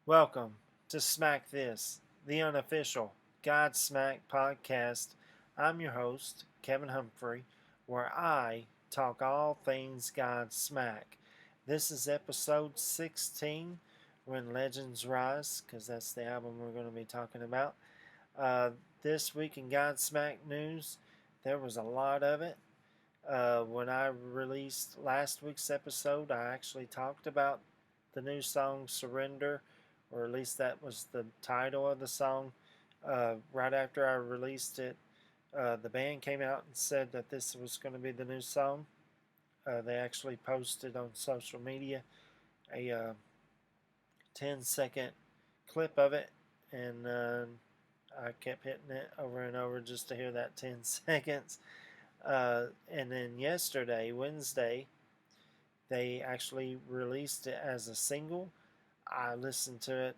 Welcome to Smack This, the unofficial Godsmack podcast. I'm your host, Kevin Humphrey, where I talk all things Godsmack. This is episode 16, When Legends Rise, because that's the album we're going to be talking about. Uh, this week in Godsmack news, there was a lot of it. When I released last week's episode, I actually talked about the new song Surrender, or at least that was the title of the song. Right after I released it, the band came out and said that this was going to be the new song. They actually posted on social media a 10-second clip of it, and I kept hitting it over and over just to hear that 10 seconds. And then yesterday, Wednesday, they actually released it as a single. I listened to it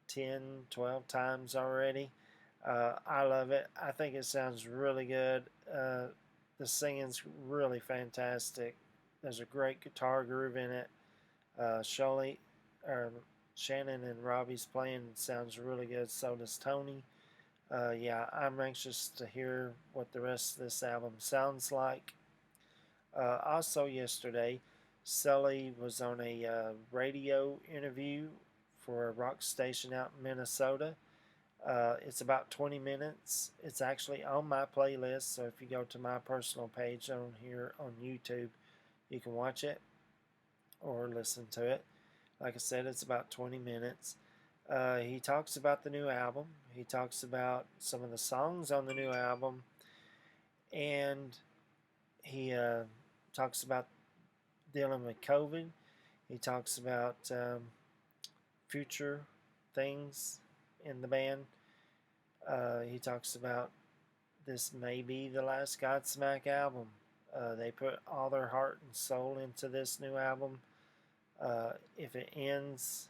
10, 12 times already. I love it. I think it sounds really good. The singing's really fantastic. There's a great guitar groove in it. Shelly, or Shannon and Robbie's playing sounds really good. So does Tony. Yeah, I'm anxious to hear what the rest of this album sounds like. Also, yesterday, Sully was on a radio interview for a rock station out in Minnesota. It's about 20 minutes. It's actually on my playlist, so if you go to my personal page on here on YouTube, you can watch it or listen to it. Like I said, it's about 20 minutes. He talks about the new album. He talks about some of the songs on the new album, and he talks about dealing with COVID. He talks about future things in the band. He talks about this may be the last Godsmack album. They put all their heart and soul into this new album. If it ends,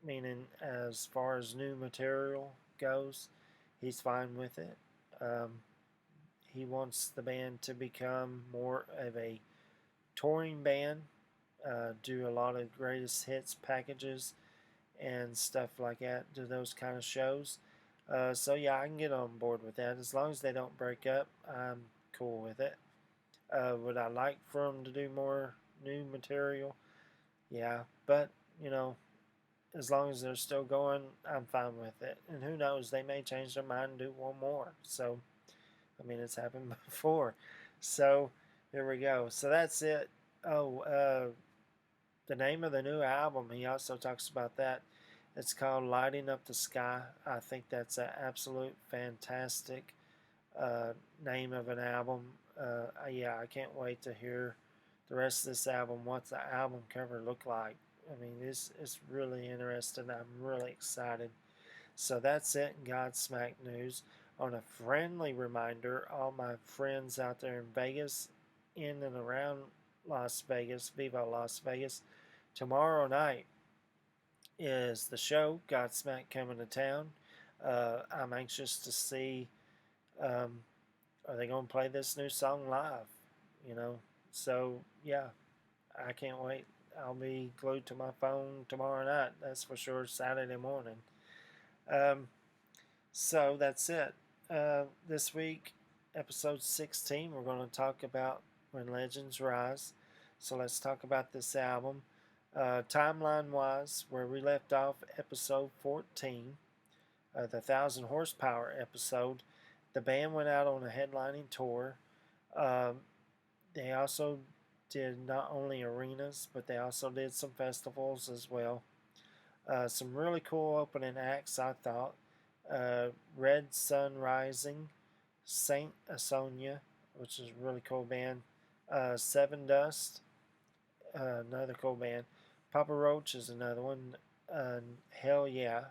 meaning as far as new material goes, he's fine with it. Um, he wants the band to become more of a touring band, do a lot of greatest hits packages and stuff like that, do those kind of shows. So yeah, I can get on board with that. As long as they don't break up, I'm cool with it. Would I like for them to do more new material? Yeah, but you know, as long as they're still going, I'm fine with it. And who knows, they may change their mind and do one more. So, I mean, it's happened before. So, here we go. So that's it. Oh, the name of the new album, he also talks about that. It's called Lighting Up the Sky. I think that's an absolute fantastic uh, name of an album. Yeah, I can't wait to hear the rest of this album. What's the album cover look like? I mean, this is really interesting. I'm really excited. So that's it in Godsmack News. On a friendly reminder, all my friends out there in Vegas, in and around Las Vegas, Viva Las Vegas, tomorrow night is the show, Godsmack Coming to Town. I'm anxious to see, um, are they going to play this new song live? You know, so yeah, I can't wait. I'll be glued to my phone tomorrow night. That's for sure. Saturday morning. Um, so that's it. This week, episode 16, we're going to talk about When Legends Rise. So let's talk about this album. Timeline wise, where we left off, episode 14, the 1,000 horsepower episode, the band went out on a headlining tour. Um, they also did not only arenas, but they also did some festivals as well. Some really cool opening acts, I thought. Red Sun Rising, Saint Asonia, which is a really cool band. Seven Dust, another cool band. Papa Roach is another one. Hell yeah.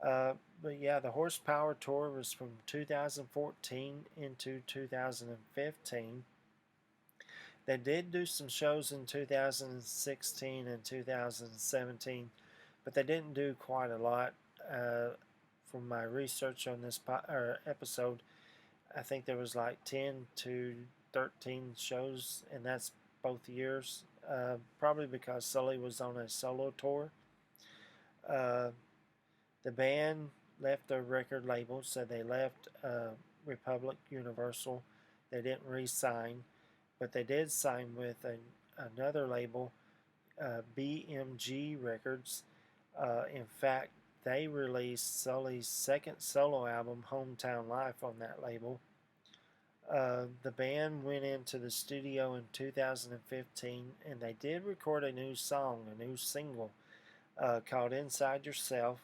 But yeah, the Horsepower Tour was from 2014 into 2015. They did do some shows in 2016 and 2017, but they didn't do quite a lot. From my research on this episode, I think there was like 10 to 13 shows, and that's both years. Probably because Sully was on a solo tour. Uh, The band left their record label, so they left Republic Universal. They didn't re-sign, but they did sign with another label, BMG Records. In fact, they released Sully's second solo album, Hometown Life, on that label. The band went into the studio in 2015 and they did record a new song, a new single called Inside Yourself.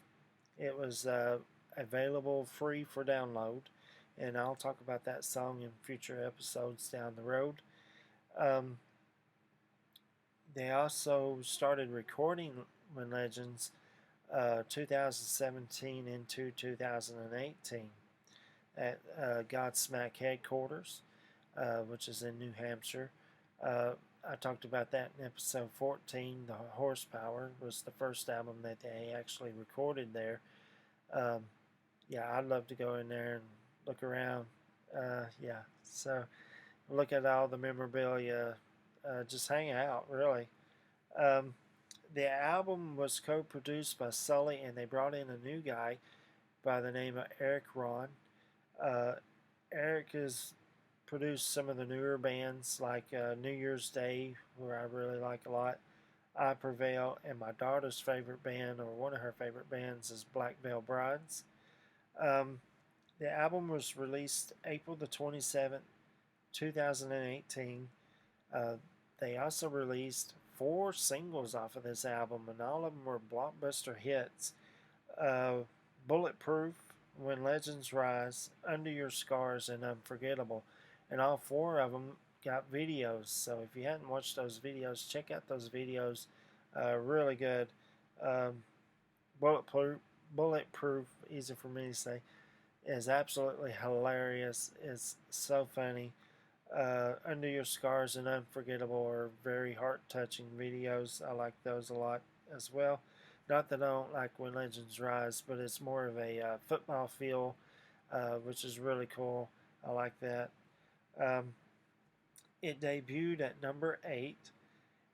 It was available free for download, and I'll talk about that song in future episodes down the road. Um, they also started recording When Legends 2017 into 2018 at Godsmack headquarters, which is in New Hampshire. I talked about that in episode 14. The Horsepower was the first album that they actually recorded there. Um, yeah, I'd love to go in there and look around. Yeah, so look at all the memorabilia, just hang out, really. Um, the album was co-produced by Sully, and they brought in a new guy by the name of Eric Ron. Uh, Eric has produced some of the newer bands like New Year's Day, where I really like a lot, I Prevail, and my daughter's favorite band, or one of her favorite bands, is Black Veil Brides. Um, the album was released April the 27th, 2018. Uh, they also released 4 singles off of this album, and all of them were blockbuster hits. Uh, Bulletproof, When Legends Rise, Under Your Scars, and Unforgettable. And all 4 of them got videos. So if you hadn't watched those videos, check out those videos. Really good. Um, Bulletproof, easy for me to say, is absolutely hilarious. It's so funny. Under Your Scars and Unforgettable are very heart-touching videos. I like those a lot as well. Not that I don't like When Legends Rise, but it's more of a football feel, which is really cool. I like that. Um, it debuted at number 8.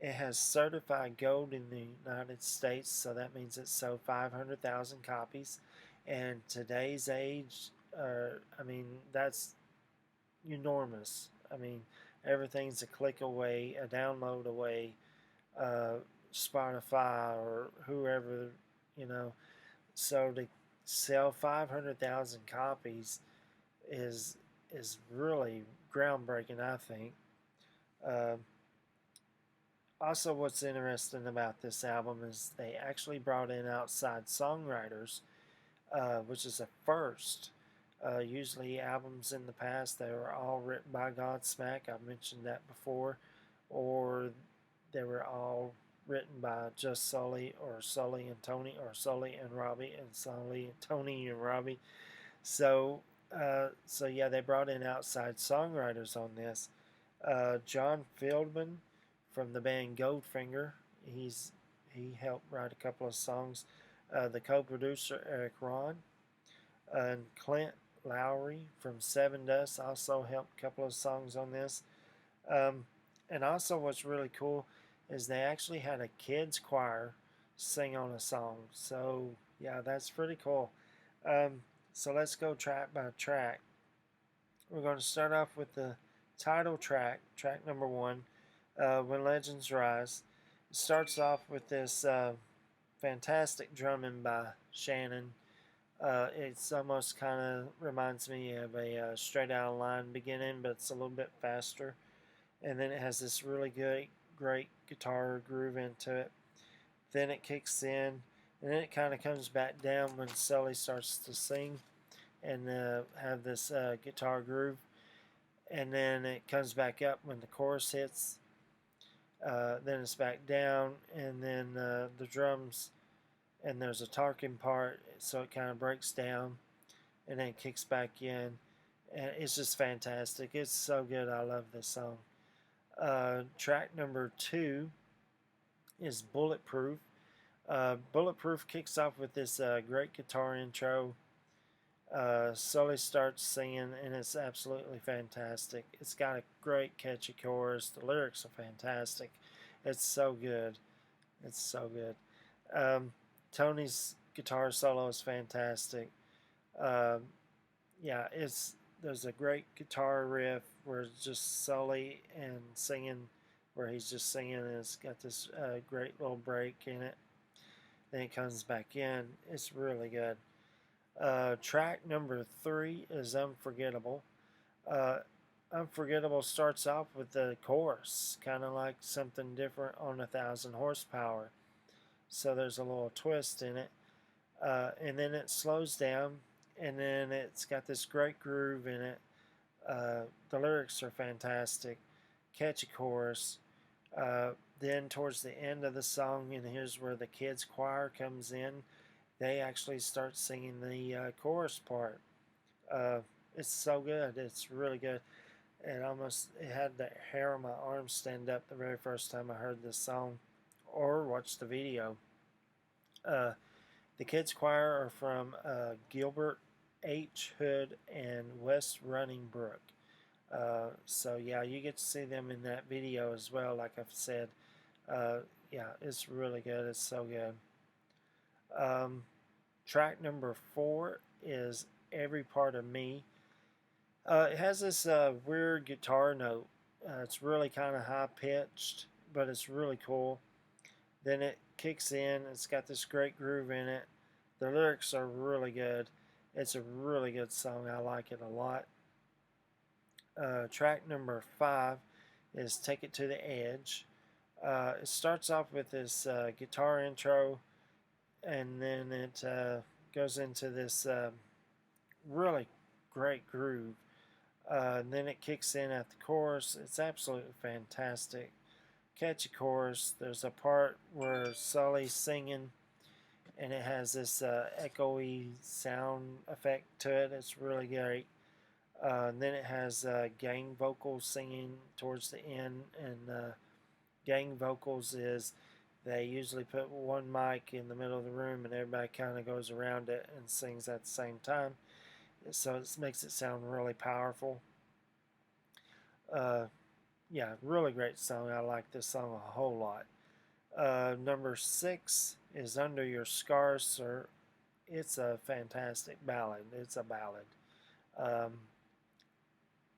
It has certified gold in the United States, so that means it sold 500,000 copies. And today's age, I mean, that's enormous. I mean, everything's a click away, a download away, uh, Spotify or whoever, you know. So to sell 500,000 copies is is really groundbreaking, I think. Uh, Also, what's interesting about this album is they actually brought in outside songwriters, which is a first. Usually, albums in the past they were all written by Godsmack. I've mentioned that before, or they were all written by just Sully or Sully and Tony or Sully and Robbie and Sully and Tony and Robbie. So, so yeah, they brought in outside songwriters on this. John Fieldman from the band Goldfinger. He helped write a couple of songs. The co-producer Eric Ron and Clint Lowry from Seven Dust also helped a couple of songs on this. Um, and also, what's really cool is they actually had a kids choir sing on a song. So yeah, that's pretty cool. Um, so let's go track by track. We're going to start off with the title track, track number 1, When Legends Rise. It starts off with this fantastic drumming by Shannon. It's almost kind of reminds me of a straight out of line beginning, but it's a little bit faster. And then it has this really good, great guitar groove into it. Then it kicks in, and then it kind of comes back down when Sully starts to sing and have this guitar groove. And then it comes back up when the chorus hits. Then it's back down, and then the drums, and there's a talking part, so it kind of breaks down, and then it kicks back in. And it's just fantastic. It's so good. I love this song. Track number 2 is Bulletproof. Bulletproof kicks off with this great guitar intro. Sully starts singing, and it's absolutely fantastic. It's got a great catchy chorus. The lyrics are fantastic. It's so good. It's so good. Um, Tony's guitar solo is fantastic. Um, yeah, there's a great guitar riff where it's just Sully and singing, where he's just singing, and it's got this great little break in it. Then it comes back in. It's really good. Track number 3 is Unforgettable. Uh, Unforgettable starts off with the chorus, kind of like something different on 1,000 horsepower. So there's a little twist in it. And then it slows down, and then it's got this great groove in it. The lyrics are fantastic, catchy chorus. Then towards the end of the song, and here's where the kids choir comes in. They actually start singing the chorus part. Uh, it's so good. It's really good. It had the hair on my arm stand up the very first time I heard this song or watched the video. Uh, the kids choir are from Gilbert H. Hood and West Running Brook. So yeah, you get to see them in that video as well. Like I've said, uh, yeah, it's really good. It's so good. Um, Track number 4 is Every Part of Me. It has this weird guitar note. It's really kind of high pitched, but it's really cool. Then it kicks in. It's got this great groove in it. The lyrics are really good. It's a really good song. I like it a lot. Track number 5 is Take It to the Edge. It starts off with this guitar intro, and then it goes into this really great groove. Then it kicks in at the chorus. It's absolutely fantastic. Catchy chorus. There's a part where Sully's singing, and it has this echoey sound effect to it. It's really great. And then it has gang vocals singing towards the end, and gang vocals is they usually put one mic in the middle of the room, and everybody kind of goes around it and sings at the same time. So it makes it sound really powerful. Uh, yeah, really great song. I like this song a whole lot. Number 6 is Under Your Scars, Sir. It's a fantastic ballad. It's a ballad. Um,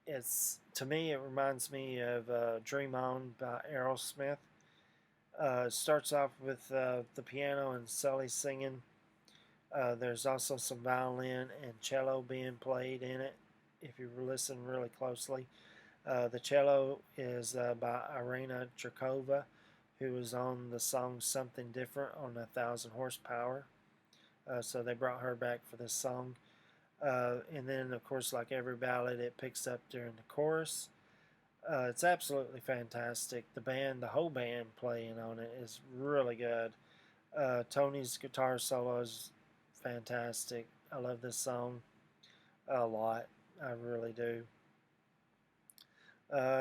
it's to me, it reminds me of Dream On by Aerosmith. It starts off with the piano and Sully singing. There's also some violin and cello being played in it if you listen really closely. The cello is by Irina Trakova, who was on the song Something Different on 1,000 horsepower. So they brought her back for this song. And then, of course, like every ballad, it picks up during the chorus. It's absolutely fantastic. The whole band playing on it is really good. Tony's guitar solo is fantastic. I love this song a lot. I really do.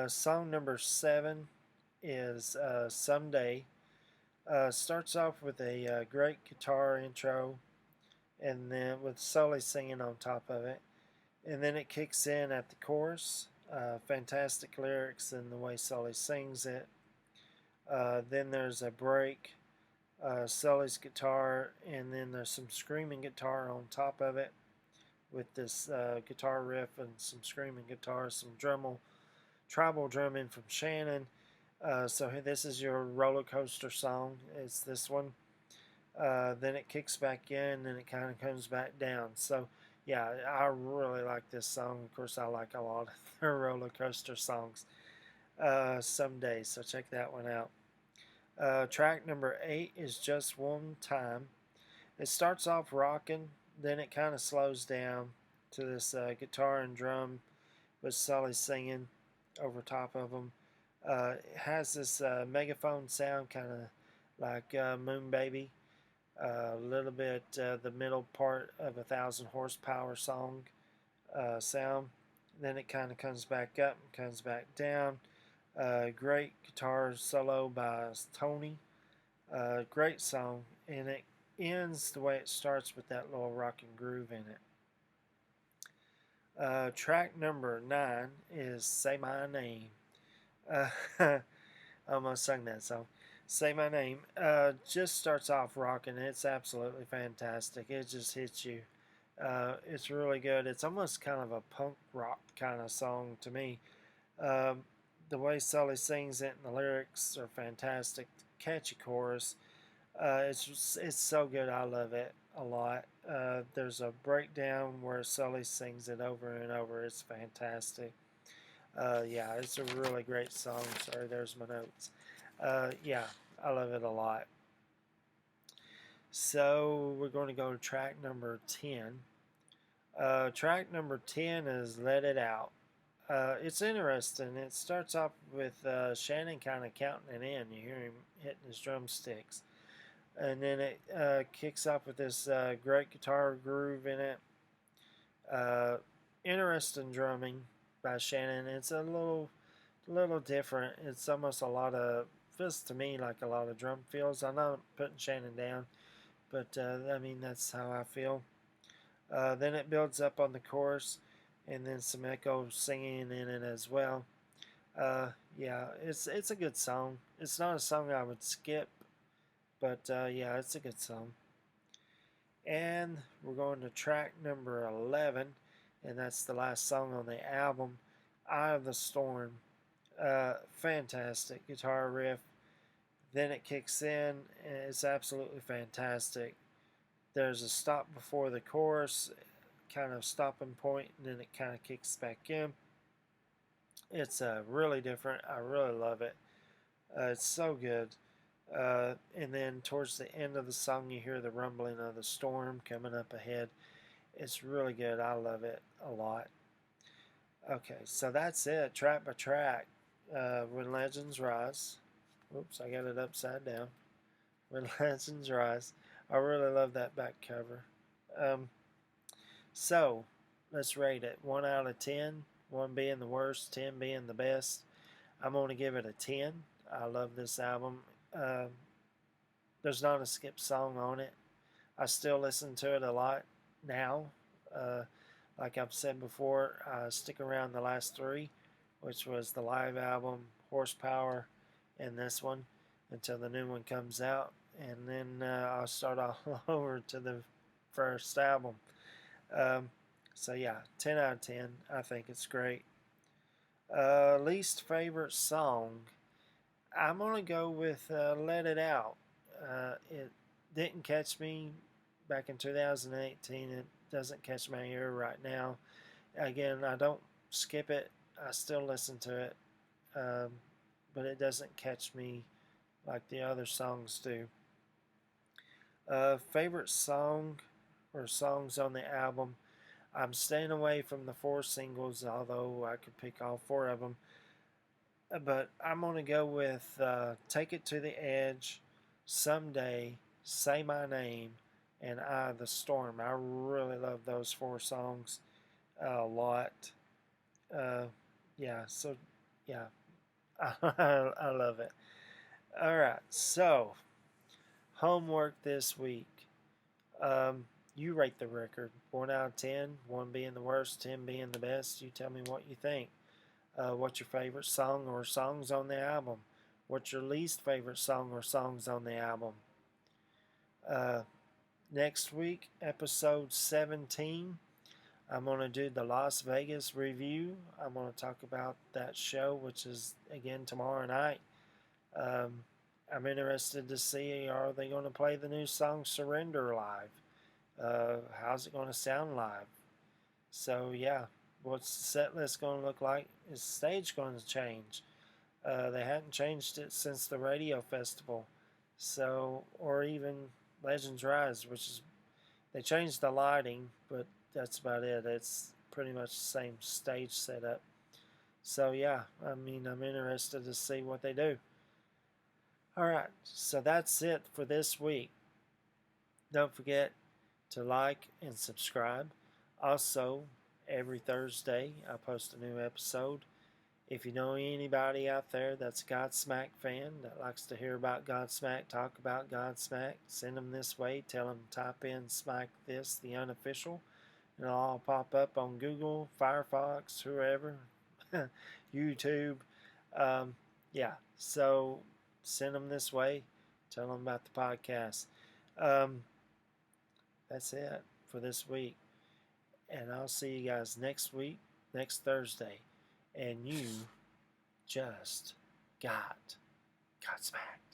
Song number 7 is Someday. Starts off with a great guitar intro, and then with Sully singing on top of it. And then it kicks in at the chorus. Fantastic lyrics and the way Sully sings it. Then there's a break, Sully's guitar, and then there's some screaming guitar on top of it with this guitar riff and some screaming guitar, some tribal drumming from Shannon. So this is your roller coaster song. It's this one. Then it kicks back in and it kind of comes back down. So yeah, I really like this song. Of course, I like a lot of their roller coaster songs. Someday, so check that one out. Track number 8 is Just One Time. It starts off rocking, then it kind of slows down to this guitar and drum with Sully singing over top of them. It has this megaphone sound, kind of like Moon Baby. A little bit the middle part of 1,000 horsepower song sound. Then it kind of comes back up and comes back down. Great guitar solo by Tony. Great song, and it ends the way it starts with that little rock and groove in it. Track number 9 is Say My Name. I almost sung that song. Say My Name just starts off rocking. It's absolutely fantastic. It just hits you. It's really good. It's almost kind of a punk rock kind of song to me. Um, the way Sully sings it and the lyrics are fantastic. Catchy chorus. It's so good. I love it a lot. There's a breakdown where Sully sings it over and over. It's fantastic. Yeah, it's a really great song. Sorry, there's my notes. Yeah, I love it a lot. So we're going to go to track number 10. Track number 10 is Let It Out. It's interesting. It starts off with Shannon kind of counting it in. You hear him hitting his drumsticks. And then it kicks off with this great guitar groove in it. Uh, Interesting drumming by Shannon. It's a little different. It's almost a lot of feels to me like a lot of drum fills. I'm not putting Shannon down, but I mean that's how I feel. Then it builds up on the chorus, and then some echo singing in it as well. Yeah, it's a good song. It's not a song I would skip, but yeah, it's a good song. And we're going to track number 11, and that's the last song on the album, Eye of the Storm. Fantastic guitar riff. Then it kicks in, and it's absolutely fantastic. There's a stop before the chorus, kind of stopping point, and then it kind of kicks back in. It's really different. I really love it. It's so good. And then towards the end of the song, you hear the rumbling of the storm coming up ahead. It's really good. I love it a lot. Okay, so that's it, track by track. When Legends Rise. Oops, I got it upside down. When Legends Rise. I really love that back cover. Um, so, let's rate it 1 out of 10. 1 being the worst, 10 being the best. I'm going to give it a 10. I love this album. Um, there's not a skip song on it. I still listen to it a lot now. Uh, like I've said before, I stick around the last three, which was the live album, Horsepower, and this one until the new one comes out. And then I'll start all over to the first album. Um, so, yeah, 10 out of 10. I think it's great. Least favorite song. I'm going to go with Let It Out. It didn't catch me back in 2018. It doesn't catch my ear right now. Again, I don't skip it. I still listen to it. Um, but it doesn't catch me like the other songs do. Favorite song or songs on the album. I'm staying away from the 4 singles, although I could pick all 4 of them. But I'm going to go with Take It to the Edge, Someday, Say My Name, and Eye of the Storm. I really love those 4 songs a lot. Uh, yeah, so yeah, I love it. All right, so homework this week. You rate the record 1 out of 10, 1 being the worst, 10 being the best. You tell me what you think. What's your favorite song or songs on the album? What's your least favorite song or songs on the album? Uh, Next week, episode 17, I'm going to do the Las Vegas review. I'm going to talk about that show, which is again tomorrow night. I'm interested to see, are they going to play the new song Surrender live? How's it going to sound live? So, yeah, what's the set list going to look like? Is the stage going to change? They hadn't changed it since the radio festival. So, or even Legends Rise, which is, they changed the lighting, but that's about it. It's pretty much the same stage setup. So, yeah, I mean, I'm interested to see what they do. All right, so that's it for this week. Don't forget to like and subscribe. Also, every Thursday, I post a new episode. If you know anybody out there that's a Godsmack fan that likes to hear about Godsmack, talk about Godsmack, send them this way. Tell them to type in Smack This, the Unofficial. And it'll all pop up on Google, Firefox, whoever, YouTube. Yeah, so send them this way. Tell them about the podcast. Um, that's it for this week. And I'll see you guys next week, next Thursday. And you just got Godsmack.